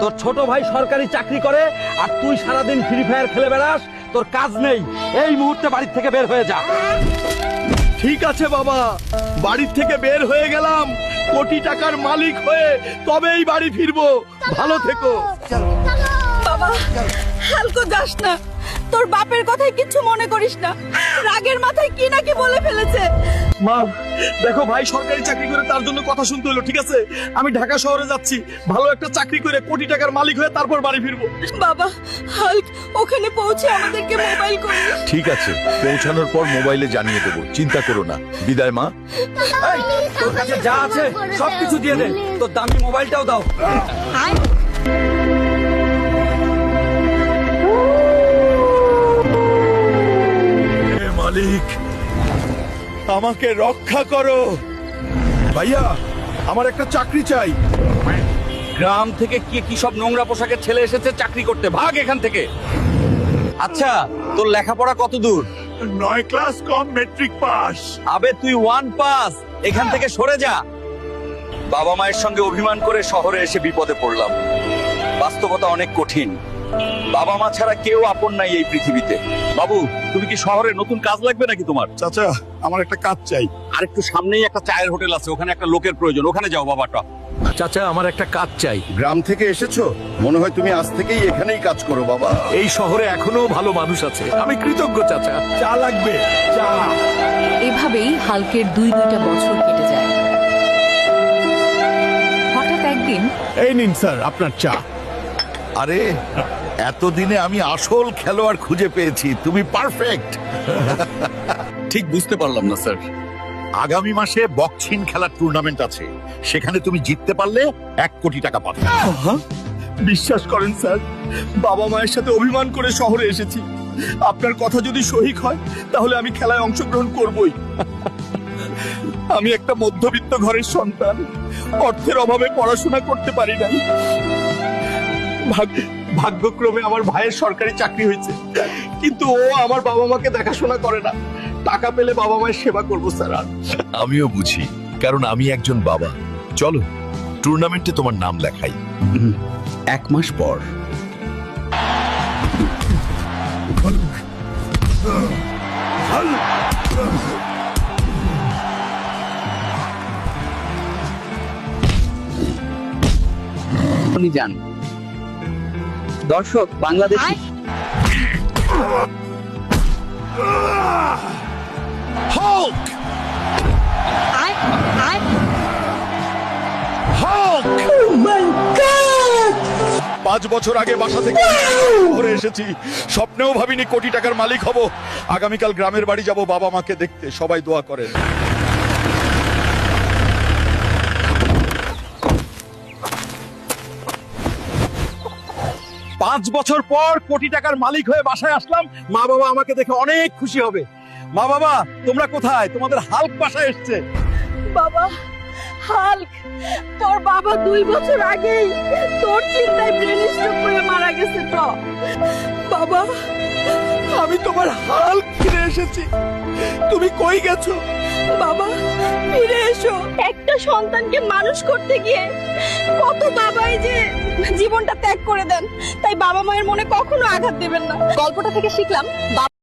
তোর ছোট ভাই সরকারি চাকরি করে আর তুই সারাদিন ফ্রি ফায়ার খেলে বেড়াস, তোর কাজ নেই। এই মুহূর্তে বাড়ি থেকে বের হয়ে যা। ঠিক আছে বাবা, বাড়ি থেকে বের হয়ে গেলাম, কোটি টাকার মালিক হয়ে তবেই বাড়ি ফিরবো। ভালো থেকো। বাবা, হালকো যাস না, তোর বাপের কথাই কিছু মনে করিস না। রাগের মাথায় কি নাকি বলে ফেলেছে। মা দেখো, ভাই সরকারি চাকরি করে তার জন্য কথা শুনতে হলো। ঠিক আছে, আমি ঢাকা শহরে যাচ্ছি, ভালো একটা চাকরি করে কোটি টাকার মালিক হয়ে তারপর বাড়ি ফিরবো। বাবা, হাল্ক ওখানে পৌঁছে আমাদেরকে মোবাইল করিস। ঠিক আছে, পৌঁছানোর পর মোবাইলে জানিয়ে দেবো, চিন্তা করো না। বিদায় মা। এই, তোর কাছে যা আছে সবকিছু দিয়ে দে, তোর দামি মোবাইলটাও দাও। হে মালিক, আমাকে রক্ষা করো। ভাইয়া, আমার একটা চাকরি চাই। গ্রাম থেকে কি সব নোংরা পোশাকের ছেলে এসেছে চাকরি করতে, ভাগ এখান থেকে। আচ্ছা, তোর লেখাপড়া কত দূর? 9 ক্লাস কম মেট্রিক পাস। আবে তুই 1 পাস, এখান থেকে সরে যা। বাবা মায়ের সঙ্গে অভিমান করে শহরে এসে বিপদে পড়লাম। বাস্তবতা অনেক কঠিন, বাবা মা ছাড়া কেউ আপন নাই এই পৃথিবীতে। বাবু, তুমি কি শহরে নতুন কাজ লাগবে নাকি তোমার? চাচা, আমার একটা কাজ চাই। আর একটু সামনেই একটা চায়ের হোটেল আছে, ওখানে একটা লোকের প্রয়োজন, ওখানে যাও বাবাটা। চাচা, আমার একটা কাজ চাই। গ্রাম থেকে এসেছো, মনে হয় তুমি আজ থেকেই এখানেই কাজ করো বাবা। এই শহরে এখনো ভালো মানুষ আছে, আমি কৃতজ্ঞ চাচা। চা লাগবে, চা। এভাবেই হাল্কের দুইটা বছর কেটে যায়। হঠাৎ একদিন, এই নিন স্যার আপনার চা। আরে, এতদিনে আমি আসল খেলোয়াড় খুঁজে পেয়েছি, তুমি পারফেক্ট। ঠিক বুঝতে পারলাম না স্যার। আগামী মাসে বক্সিং খেলার টুর্নামেন্ট আছে, সেখানে তুমি জিততে পারলে 1 কোটি টাকা পাবে। বিশ্বাস করেন স্যার, বাবা মায়ের সাথে অভিমান করে শহরে এসেছি। আপনার কথা যদি সঠিক হয় তাহলে আমি খেলায় অংশগ্রহণ করবই। আমি একটা মধ্যবিত্ত ঘরের সন্তান, অর্থের অভাবে পড়াশোনা করতে পারি নাই। ভাগ্যক্রমে আমার ভাইয়ের সরকারি চাকরি হয়েছে, কিন্তু ও আমার বাবা মাকে দেখাশোনা করে না। টাকা পেলে বাবা মায়ের সেবা করবো স্যার। আমিও বুঝি, কারণ আমি একজন বাবা। চলো, টুর্নামেন্টে তোমার নাম লেখাই। 1 মাস পর। যান দর্শক, Bangladeshi Hulk! Hulk! Oh my God! 5 বছর আগে বাসা থেকে শহরে এসেছি, স্বপ্নেও ভাবিনি কোটি টাকার মালিক হব। আগামীকাল গ্রামের বাড়ি যাব বাবা মাকে দেখতে, সবাই দোয়া করেন। পাঁচ বছর পর কোটি টাকার মালিক হয়ে বাসায় আসলাম, মা বাবা আমাকে দেখে অনেক খুশি হবে। মা বাবা, তোমরা কোথায়? তোমাদের হাল্ক বাসায় এসছে। বাবা, হাল্ক, তোর বাবা 2 বছর আগেই তোর চিন্তায় ব্রেন স্ট্রোক করে মারা গেছে তো। বাবা, আমি তোমার হাল্ক ফিরে এসেছি। তুমি কই গেছো? বাবা ফিরে এসো। একটা সন্তানকে মানুষ করতে গিয়ে কত বাবাই যে জীবনটা ত্যাগ করে দেন, তাই বাবা মায়ের মনে কখনো আঘাত দেবেন না। গল্পটা থেকে শিখলাম